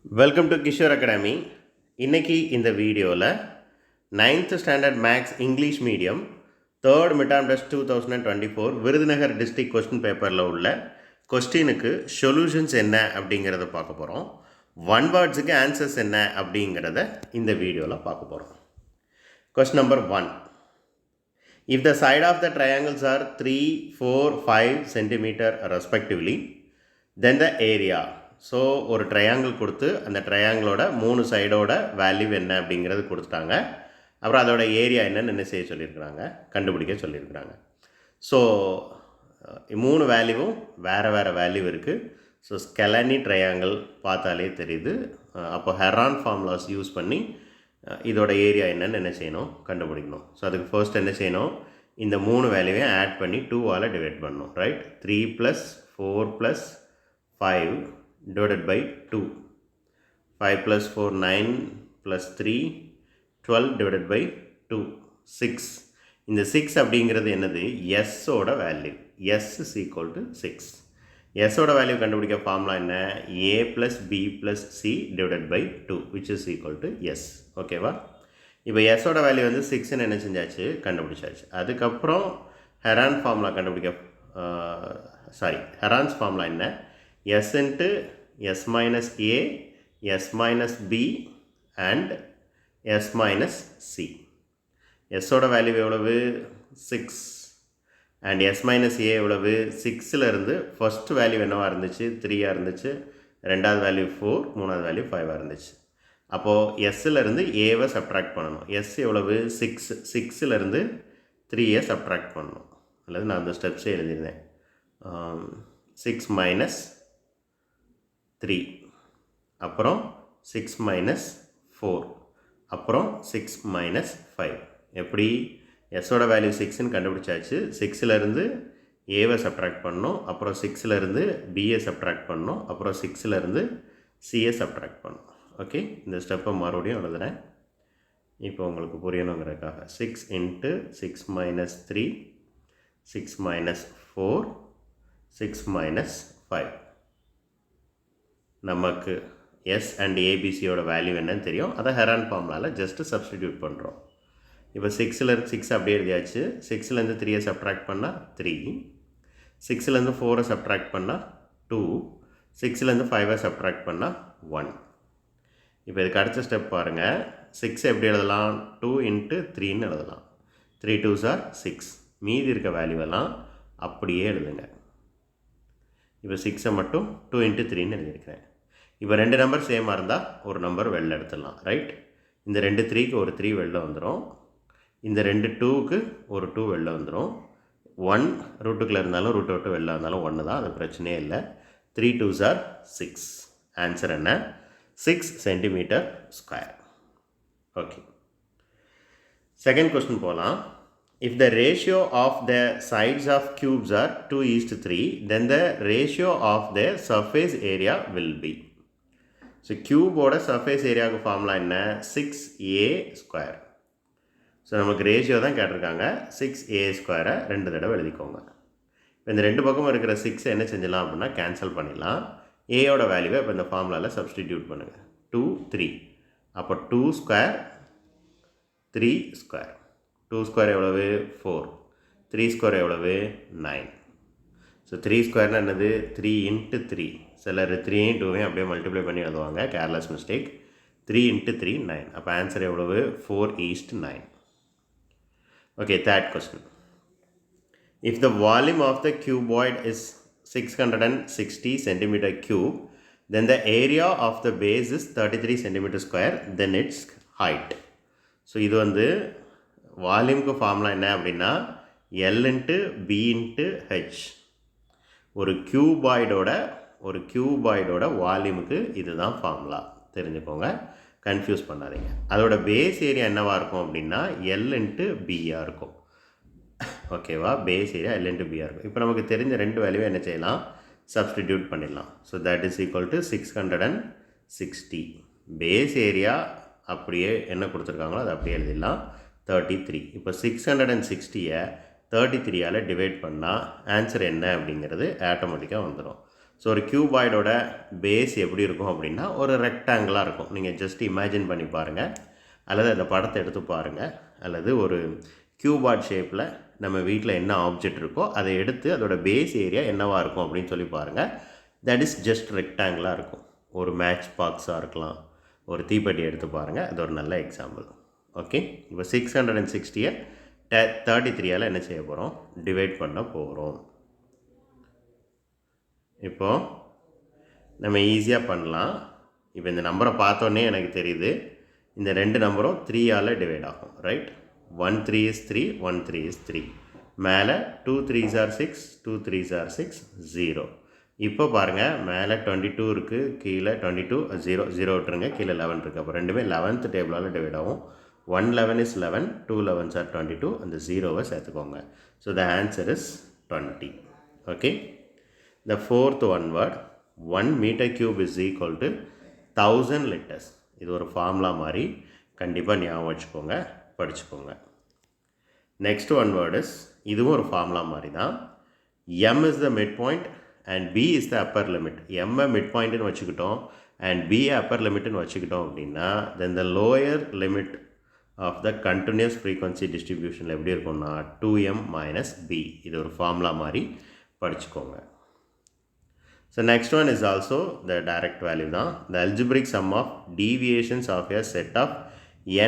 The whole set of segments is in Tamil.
Welcome to Kishore academy. இன்றைக்கி இந்த வீடியோவில் 9th standard maths English medium 3rd midterm test 2024 Virudhunagar district question பேப்பரில் உள்ள கொஸ்டினுக்கு சொல்யூஷன்ஸ் என்ன அப்படிங்கிறத பார்க்க போகிறோம். ஒன் வேர்ட்ஸுக்கு ஆன்சர்ஸ் என்ன அப்படிங்கிறத இந்த வீடியோவில் பார்க்க போகிறோம். Question number 1. If the side of the triangles are 3, 4, 5 centimetre respectively, then the area. So ஒரு ட்ரையாங்கிள் கொடுத்து அந்த ட்ரையாங்கிளோட 3 சைடோட வேல்யூ என்ன அப்படிங்கிறது கொடுத்துட்டாங்க. அப்புறம் அதோட ஏரியா என்னன்னு என்ன செய்ய சொல்லியிருக்கிறாங்க, கண்டுபிடிக்க சொல்லியிருக்கிறாங்க. ஸோ 3 வேல்யூவும் வேறு வேல்யூ இருக்குது. ஸோ ஸ்கெலனி ட்ரையாங்கிள் பார்த்தாலே தெரியுது. அப்போ ஹெரான் ஃபார்முலாஸ் யூஸ் பண்ணி இதோட ஏரியா என்னன்னு என்ன செய்யணும், கண்டுபிடிக்கணும். ஸோ அதுக்கு ஃபர்ஸ்ட் என்ன செய்யணும், இந்த 3 வேல்யூவையும் ஆட் பண்ணி 2ஆல் டிவைட் பண்ணணும். Right, 3 + 4 + 5 divided by 2. 5 + 4 9 + 3 12 divided by 2 6. இந்த 6 அப்படிங்கிறது என்னது, s ஓட value. s is equal to 6. s ஓட வேல்யூ கண்டுபிடிக்க ஃபார்முலா என்ன, a + b + c divided by 2 which is equal to s. ஓகேவா? இப்போ s ஓட வேல்யூ வந்து 6ன்னு என்ன செஞ்சாச்சு, கண்டுபிடிச்சாச்சு. அதுக்கப்புறம் ஹெரான் ஃபார்முலா கண்டுபிடிக்க ஹெரான்ஸ் ஃபார்முலா என்ன, s into s minus a, s minus b and s minus c. s ஓட வேல்யூ எவ்வளவு, 6 and s minus a எவ்வளவு, 6ல் இருந்து ஃபர்ஸ்ட் வேல்யூ என்னவா இருந்துச்சு, 3ஆக இருந்துச்சு. ரெண்டாவது வேல்யூ 4, மூணாவது வேல்யூ 5ஆக இருந்துச்சு. அப்போது sல் இருந்து ஏவை சப்ட்ராக்ட் பண்ணணும். s எவ்வளவு, 6. 6ல் இருந்து 3ஐ சப்ட்ராக்ட் பண்ணணும். அல்லது நான் அந்த ஸ்டெப்ஸே எழுதியிருந்தேன். 6 minus 3, அப்புறம் 6 minus 4, அப்புறம் 6 minus 5. எப்படி, எஸ்ஸோட வேல்யூ 6ன்னு கண்டுபிடிச்சாச்சு. 6ல் இருந்து ஏவை சப்ட்ராக்ட் பண்ணணும், அப்புறம் 6ல் இருந்து பியை சப்ட்ராக்ட் பண்ணணும், அப்புறம் 6ல் இருந்து சியை சப்ட்ராக்ட் பண்ணணும். ஓகே, இந்த ஸ்டெப்பை மறுபடியும் எழுதுகிறேன் இப்போ உங்களுக்கு புரியணுங்கிறதுக்காக. 6 into 6 minus 3, 6 minus 4, 6 minus 5. நமக்கு s அண்ட் ஏபிசியோட வேல்யூ என்னன்னு தெரியும். அதை ஹெரான் ஃபார்முலாவில் ஜஸ்ட்டு சப்ஸ்டிடியூட் பண்ணுறோம். இப்போ 6ல் 6 அப்படியே எழுதியாச்சு. 6லேருந்து 3ஐ சப்ட்ராக்ட் பண்ணால் 3, 6லேருந்து 4ஐ சப்ட்ராக்ட் பண்ணால் 2, 6லேருந்து 5ஐ சப்ட்ராக்ட் பண்ணால் 1. இப்போ இதுக்கு அடுத்த ஸ்டெப் பாருங்கள். 6 எப்படி எழுதலாம், 2 into 3ன்னு எழுதலாம். 3 2s are 6. மீதி இருக்க வேல்யூவெல்லாம் அப்படியே எழுதுங்க. இப்போ 6ஐ மட்டும் 2 into 3ன்னு எழுதியிருக்கிறேன். இப்போ 2 நம்பர் சேமாக இருந்தால் ஒரு நம்பர் வெளில எடுத்துடலாம். ரைட், இந்த 2 3க்கு ஒரு 3 வெளில வந்துடும். இந்த 2 2க்கு ஒரு 2 வெளில வந்துடும். 1 ரூட்டுக்குள்ளே இருந்தாலும் ரூட்டை விட்டு வெளில இருந்தாலும் 1 தான், அது பிரச்சனையே இல்லை. 3 2s are 6. ஆன்சர் என்ன, 6 centimetre square. Okay, second question போகலாம். If the ratio of the sides of cubes are 2:3, then the ratio of the surface area will be. So க்யூபோட சர்ஃபேஸ் ஏரியாவுக்கு ஃபார்முலா என்ன, 6a². ஸோ நமக்கு ரேஷியோ தான் கேட்டிருக்காங்க. 6a² 2 தடவை எழுதிக்கோங்க. இப்போ இந்த 2 பக்கமும் இருக்கிற 6 என்ன செஞ்சலாம் அப்படின்னா கேன்சல் பண்ணிடலாம். ஏயோட வேல்யூவை இப்போ இந்த ஃபார்முலாவில் சப்ஸ்டிடியூட் பண்ணுங்கள். 2 3, அப்போ 2² 3². 2² எவ்வளவு, 4. 3² எவ்வளவு, 9. ஸோ 3² என்னது, 3 into 3. சிலர் 3ஐயும் 2ஐயும் அப்படியே மல்டிப்ளை பண்ணி எழுதுவாங்க, கேர்லெஸ் மிஸ்டேக். 3 into 3 9. அப்போ ஆன்சர் எவ்வளவு, 4:9. Okay, third question. If the volume of the cuboid is 660 centimeter cube, then the area of the base is 33 centimeter square, then its height. So இது வந்து வால்யூமுக்கு ஃபார்முலா என்ன அப்படின்னா L into B into H. ஒரு கியூபாய்டோட வால்யூமுக்கு இதுதான் ஃபார்முலா, தெரிஞ்சுக்கோங்க, கன்ஃபியூஸ் பண்ணாதீங்க. அதோட பேஸ் ஏரியா என்னவாக இருக்கும் அப்படின்னா L into Bயாக இருக்கும். ஓகேவா, பேஸ் ஏரியா L into Bயாக இருக்கும். இப்போ நமக்கு தெரிஞ்ச 2 வேல்யூவை என்ன செய்யலாம், சப்ஸ்டிடியூட் பண்ணிடலாம். So that is equal to 660. Base area அப்படியே என்ன கொடுத்துருக்காங்களோ அதை அப்படியே எழுதிடலாம், 33. இப்போ 660ஐ 33ஆல் டிவைட் பண்ணால் ஆன்சர் என்ன அப்படிங்கிறது ஆட்டோமேட்டிக்காக வந்துடும். ஸோ ஒரு கியூபாய்டோட பேஸ் எப்படி இருக்கும் அப்படின்னா ஒரு ரெக்டாங்கிளாக இருக்கும். நீங்கள் ஜஸ்ட் இமேஜின் பண்ணி பாருங்கள், அல்லது அந்த படத்தை எடுத்து பாருங்கள், அல்லது ஒரு கியூபாய்ட் ஷேப்பில் நம்ம வீட்டில் என்ன ஆப்ஜெக்ட் இருக்கோ அதை எடுத்து அதோட பேஸ் ஏரியா என்னவாக இருக்கும் அப்படின்னு சொல்லி பாருங்கள். தட் இஸ் ஜஸ்ட் ரெக்டாங்கிளாக இருக்கும். ஒரு மேட்ச் பாக்ஸாக இருக்கலாம், ஒரு தீப்பெட்டி எடுத்து பாருங்கள், அது ஒரு நல்ல எக்ஸாம்பிள். ஓகே, இப்போ 660 33ஆல் என்ன செய்ய போகிறோம், டிவைட் பண்ண போகிறோம். இப்போது நம்ம ஈஸியாக பண்ணலாம். இப்போ இந்த நம்பரை பார்த்தோன்னே எனக்கு தெரியுது, இந்த ரெண்டு நம்பரும் 3ஆல் டிவைட் ஆகும். Right, 1 3 is 3, 1 3 is 3. மேலே 2 3s are 6, 2 3s are 6, 0. இப்போ பாருங்கள், மேலே 22 இருக்குது, கீழே 22 0 0 விட்டுருங்க, கீழே 11 இருக்குது. அப்போ ரெண்டுமே 11th டேபிளால் டிவைட் ஆகும். 1 11 is 11, 2 11s are 22, அந்த 0வை சேர்த்துக்கோங்க. So the answer is 20. Okay, the fourth one word, 1 meter cube is equal to 1000 liters. இது ஒரு ஃபார்முலா மாதிரி, கண்டிப்பாக ஞாபகம் வச்சுக்கோங்க, படிச்சுக்கோங்க. நெக்ஸ்ட் ஒன் வேர்ட் இஸ், இதுவும் ஒரு ஃபார்முலா மாதிரி தான். m is the midpoint and b is the upper limit. m mid பாயிண்ட்னு வச்சுக்கிட்டோம் and b upper limitனு வச்சுக்கிட்டோம் அப்படின்னா then the lower limit of the continuous frequency distribution எப்படி இருக்கும்னா 2m minus b. இது ஒரு ஃபார்முலா மாதிரி படிச்சுக்கோங்க. So next one is also the direct value தான். The algebraic sum of deviations of a set of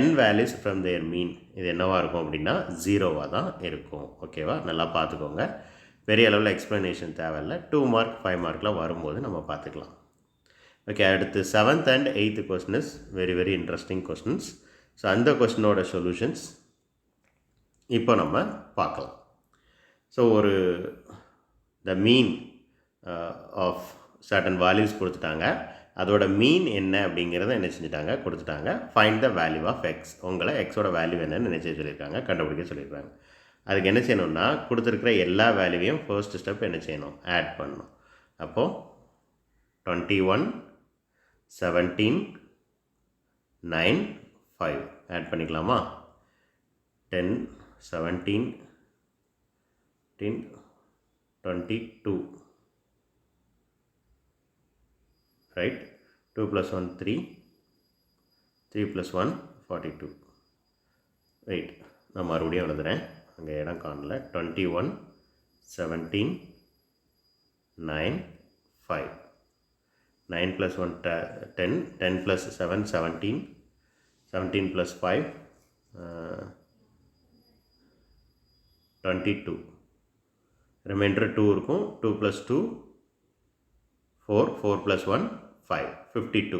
n values from their mean. இது என்னவாக இருக்கும் அப்படின்னா 0வாக தான் இருக்கும். ஓகேவா, நல்லா பார்த்துக்கோங்க. பெரிய அளவில் எக்ஸ்ப்ளனேஷன் தேவையில்லை. 2 மார்க் 5 மார்க்கில் வரும்போது நம்ம பார்த்துக்கலாம். ஓகே, அடுத்து 7th and 8th question is very very interesting questions. So அந்த கொஸ்டினோட சொல்யூஷன்ஸ் இப்போ நம்ம பார்க்கலாம். ஸோ ஒரு the mean of certain values கொடுத்துட்டாங்க, அதோட மீன் என்ன அப்படிங்கிறத என்ன செஞ்சுட்டாங்க, கொடுத்துட்டாங்க. Find the value of x. உங்களை எக்ஸோட வேல்யூ என்னன்னு என்ன செய்ய சொல்லியிருக்காங்க, கண்டுபிடிக்க சொல்லியிருக்காங்க. அதுக்கு என்ன செய்யணும்னா, கொடுத்துருக்கிற எல்லா வேல்யூவையும் ஃபர்ஸ்ட் ஸ்டெப் என்ன செய்யணும், ஆட் பண்ணணும். அப்போது 21 17 9 5 ஆட் பண்ணிக்கலாமா? 10 17 10 22, right? 2 plus 1 3, 3 plus 1 42. Wait, நான் மறுபடியும் எழுதுறேன், அங்கே இடம் காணல. 21 17 9 5. 9 plus 1 10, 10 plus 7 17, 17 plus 5 22. ரிமைண்டர் 2 இருக்கும். 2 plus 2 4, 4 plus 1 5, 52.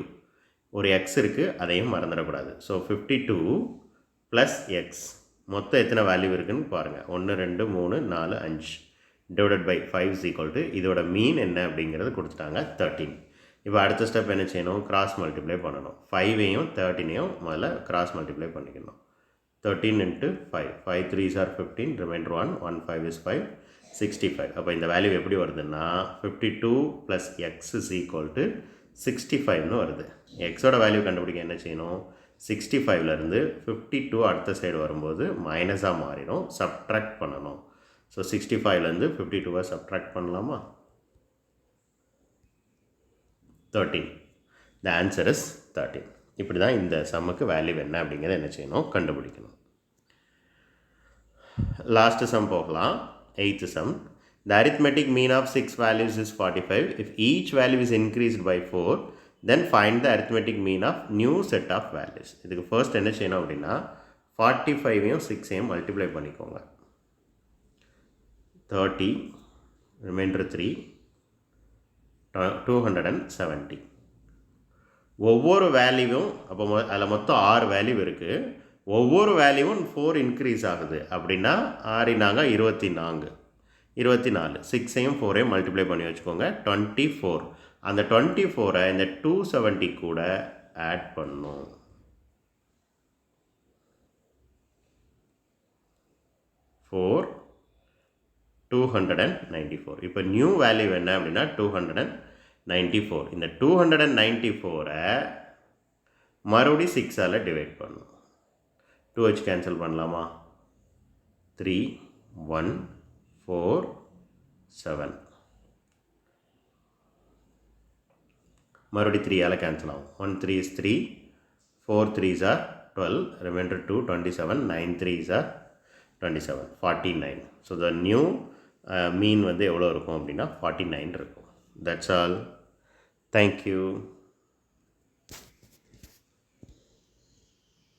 ஒரு எக்ஸ் இருக்குது, அதையும் மறந்துடக்கூடாது. ஸோ 52 ப்ளஸ் எக்ஸ் மொத்தம் எத்தனை வேல்யூ இருக்குதுன்னு பாருங்கள். 1 2 3 4 5 divided by 5 is equal to இதோட மீன் என்ன அப்படிங்கிறது கொடுத்துட்டாங்க 13. இப்போ அடுத்த ஸ்டெப் என்ன செய்யணும், கிராஸ் மல்டிப்ளை பண்ணணும். 5ஐயும் 13ஐயும் முதல்ல கிராஸ் மல்டிப்ளை பண்ணிக்கணும். 13 into 5, 5 3s are 15, reminder 1, 1 5 is 5, 65. அப்போ இந்த வேல்யூ எப்படி வருதுன்னா 52 plus x is equal to 65ன்னு வருது. எக்ஸோட வேல்யூ கண்டுபிடிக்க என்ன செய்யணும், 65லேருந்து 52 அடுத்த சைடு வரும்போது மைனஸாக மாறிடும், சப்ட்ராக்ட் பண்ணணும். ஸோ 65லேருந்து 52வை சப்ட்ராக்ட் பண்ணலாமா? 13. The answer is 13. இப்படி தான் இந்த சம்முக்கு வேல்யூ என்ன அப்படிங்கிறத என்ன செய்யணும், கண்டுபிடிக்கணும். லாஸ்ட்டு சம் போகலாம். 8th sum. The arithmetic mean of 6 values is 45. If each value is increased by 4, then find the arithmetic mean of new set of values. இதுக்கு ஃபர்ஸ்ட் என்ன செய்யணும் அப்படின்னா 45ஐயும் 6ஐயும் மல்டிப்ளை பண்ணிக்கோங்க. 30 ரிமைண்டர் 3 270. ஒவ்வொரு வேல்யூவும் அப்போ அதில் மொத்தம் 6 வேல்யூ இருக்குது. ஒவ்வொரு வேல்யூவும் 4 இன்க்ரீஸ் ஆகுது அப்படின்னா 6 24, 24. 6ஐயும் 4ஐயும் மல்டிப்ளை பண்ணி வச்சுக்கோங்க. 24. அந்த 24ஐ இந்த 270 கூட ஆட் பண்ணும். 4 294. இப்போ நியூ வேல்யூ என்ன அப்படின்னா 294. இந்த 294ஐ மறுபடியும் 6ஆல் டிவைட் பண்ணும். 2h கேன்சல் பண்ணலாமா? 3 1 4 7. மறுபடியும் 3ஆல் கேன்சல் ஆகும். 1 3 is 3, 4 3s are 12, remainder 2 27, 9 3s are 27, 49. So the new mean வந்து எவ்வளோ இருக்கும் அப்படின்னா 49 இருக்கும். That's all. தேங்க்யூ.